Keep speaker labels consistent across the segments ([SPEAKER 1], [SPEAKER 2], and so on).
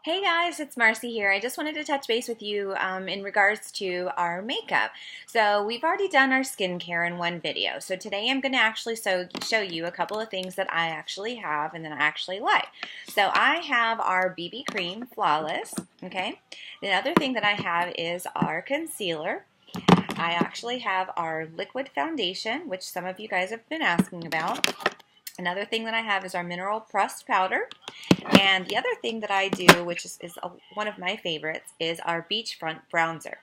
[SPEAKER 1] Hey guys, it's Marcie here. I just wanted to touch base with you in regards to our makeup. So we've already done our skincare in one video. So today I'm going to actually show you a couple of things that I actually have and that I actually like. So I have our BB Cream Flawless, okay? The other thing that I have is our concealer. I actually have our liquid foundation, which some of you guys have been asking about. Another thing that I have is our mineral pressed powder. And the other thing that I do, which is one of my favorites, is our beachfront bronzer.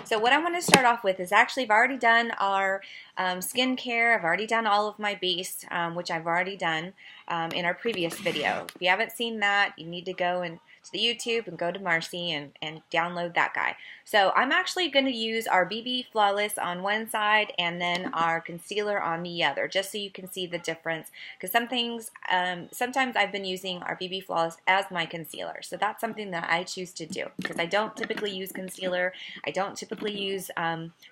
[SPEAKER 1] So what I want to start off with is actually I've already done our skincare. I've already done all of my base, which I've already done in our previous video. If you haven't seen that, you need to go to the YouTube and go to Marcie and download that guy. So I'm actually going to use our BB Flawless on one side and then our concealer on the other, just so you can see the difference. Because sometimes I've been using our BB Flawless as my concealer. So that's something that I choose to do because I don't typically use concealer. I don't typically use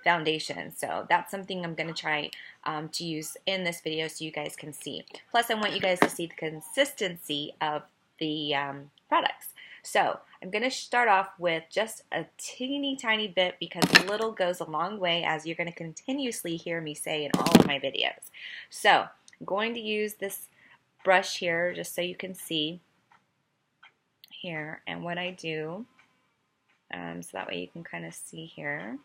[SPEAKER 1] foundation. So that's something I'm going to try to use in this video so you guys can see. Plus I want you guys to see the consistency of the products. So I'm going to start off with just a teeny tiny bit because little goes a long way, as you're going to continuously hear me say in all of my videos. So I'm going to use this brush here just so you can see here and what I do, so that way you can kind of see here.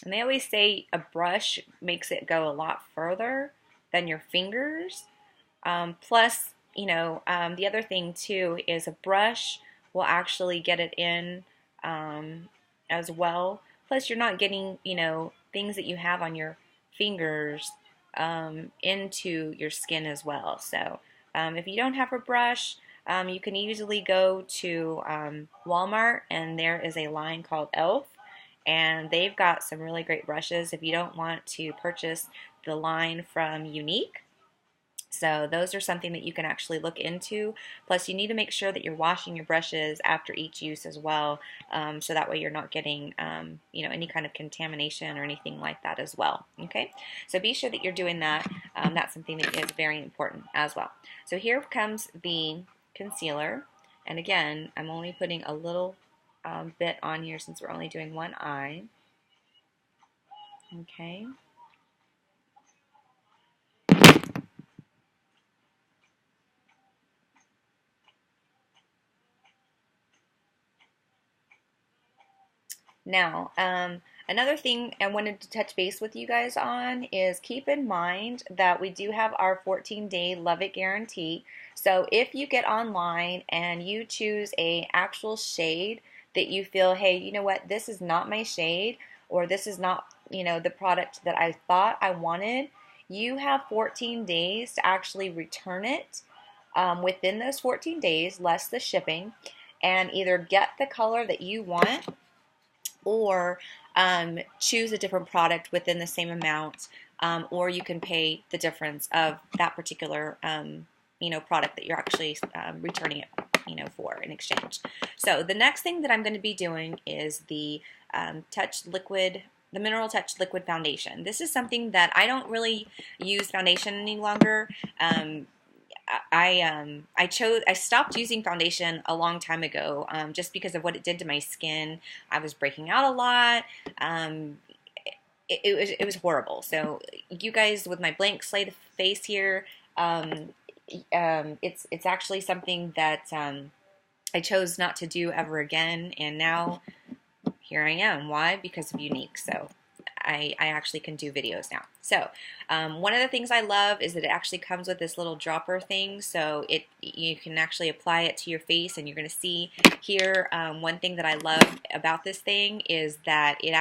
[SPEAKER 1] And they always say a brush makes it go a lot further than your fingers. Plus, the other thing too is a brush will actually get it in as well. Plus, you're not getting, things that you have on your fingers into your skin as well. So if you don't have a brush, you can easily go to Walmart, and there is a line called Elf. And they've got some really great brushes if you don't want to purchase the line from Younique. So those are something that you can actually look into. Plus you need to make sure that you're washing your brushes after each use as well, so that way you're not getting any kind of contamination or anything like that as well. Okay, so be sure that you're doing that. That's something that is very important as well. So here comes the concealer, and again I'm only putting a little bit on here since we're only doing one eye. Okay. Now, another thing I wanted to touch base with you guys on is keep in mind that we do have our 14-day Love It guarantee. So if you get online and you choose a actual shade that you feel, hey, you know what, this is not my shade, or this is not, the product that I thought I wanted, you have 14 days to actually return it within those 14 days, less the shipping, and either get the color that you want or choose a different product within the same amount, or you can pay the difference of that particular product that you're actually returning it for in exchange. So the next thing that I'm going to be doing is the the Mineral Touch Liquid Foundation. This is something that I don't really use foundation any longer. I stopped using foundation a long time ago, just because of what it did to my skin. I was breaking out a lot. It was horrible. So you guys, with my blank slate face here, it's actually something that I chose not to do ever again, and now here I am. Why? Because of Younique. So I actually can do videos now. So one of the things I love is that it actually comes with this little dropper thing, so you can actually apply it to your face, and you're going to see here. One thing that I love about this thing is that it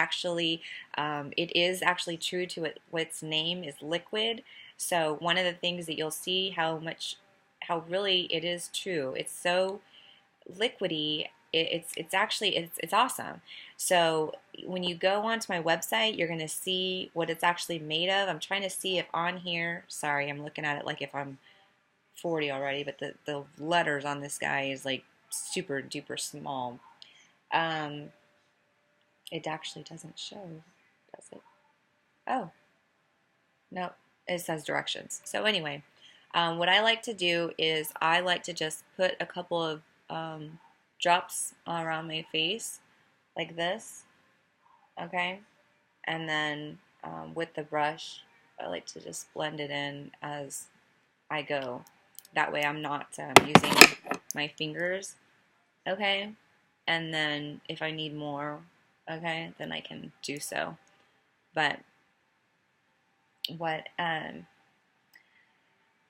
[SPEAKER 1] is actually true to what its name is, liquid. So one of the things that you'll see how really it is true. It's so liquidy. It's awesome. So when you go onto my website, you're going to see what it's actually made of. I'm trying to see if on here, sorry, I'm looking at it like if I'm 40 already, but the letters on this guy is like super duper small. It actually doesn't show, does it? Oh, no, it says directions. So anyway, what I like to do is I like to just put a couple of drops around my face like this, okay? And then with the brush, I like to just blend it in as I go. That way I'm not using my fingers, okay? And then if I need more, okay, then I can do so. But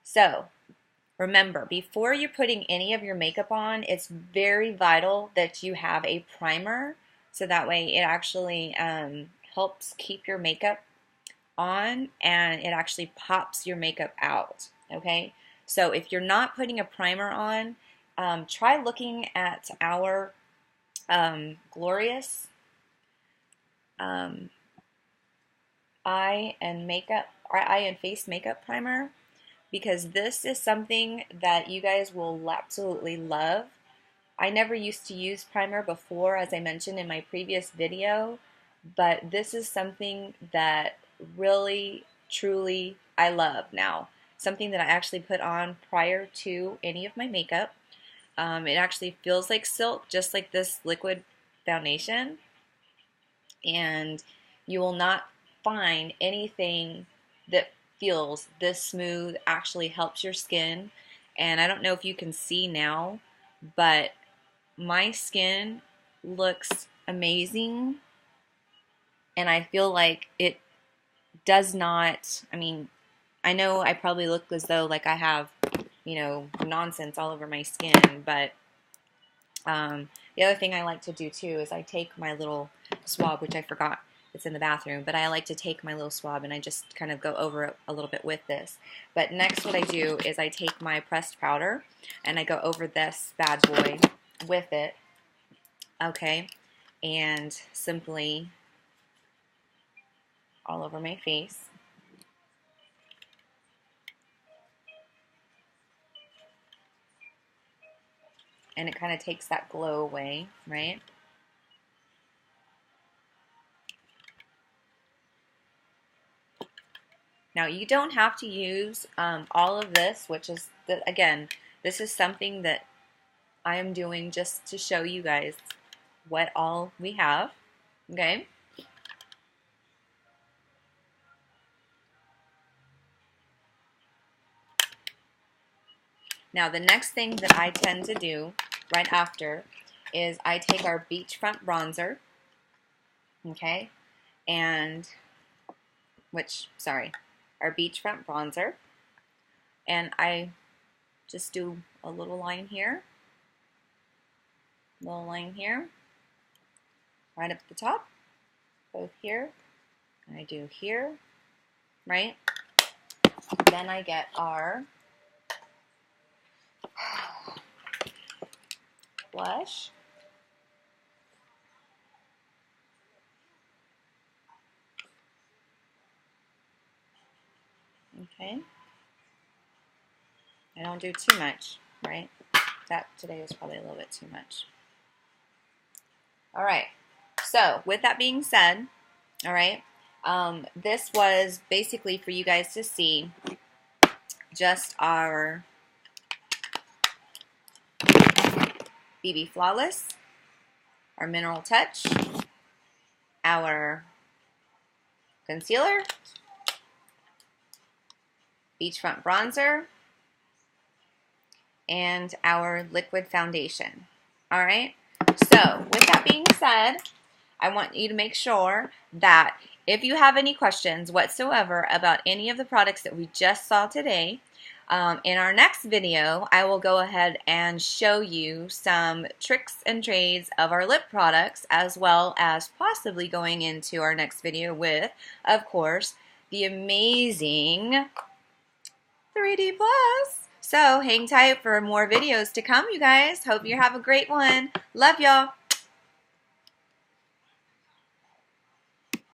[SPEAKER 1] so remember, before you're putting any of your makeup on, it's very vital that you have a primer, so that way it actually helps keep your makeup on, and it actually pops your makeup out, okay? So if you're not putting a primer on, try looking at our Glorious eye and face makeup primer, because this is something that you guys will absolutely love. I never used to use primer before, as I mentioned in my previous video, but this is something that really, truly I love now. Something that I actually put on prior to any of my makeup. It actually feels like silk, just like this liquid foundation, and you will not find anything that feels this smooth. Actually helps your skin. And I don't know if you can see now, but my skin looks amazing, and I feel like it does not, I mean, I know I probably look as though like I have, you know, nonsense all over my skin, but the other thing I like to do too is I take my little swab, which I forgot it's in the bathroom, but I like to take my little swab and I just kind of go over it a little bit with this. But next what I do is I take my pressed powder and I go over this bad boy with it, okay, and simply all over my face. And it kind of takes that glow away, right? Now you don't have to use all of this, which is, again, this is something that I am doing just to show you guys what all we have, okay? Now the next thing that I tend to do right after is I take our beachfront bronzer, okay, and our beachfront bronzer, and I just do a little line here, right up the top, both here, and I do here, right? Then I get our blush. Okay. I don't do too much, right? That today is probably a little bit too much. All right. So with that being said, all right, this was basically for you guys to see just our BB Flawless, our Mineral Touch, our concealer, beachfront bronzer, and our liquid foundation. All right. So with that being said, I want you to make sure that if you have any questions whatsoever about any of the products that we just saw today, in our next video, I will go ahead and show you some tricks and trades of our lip products, as well as possibly going into our next video with, of course, the amazing 3D Plus. So hang tight for more videos to come, you guys. Hope you have a great one. Love y'all.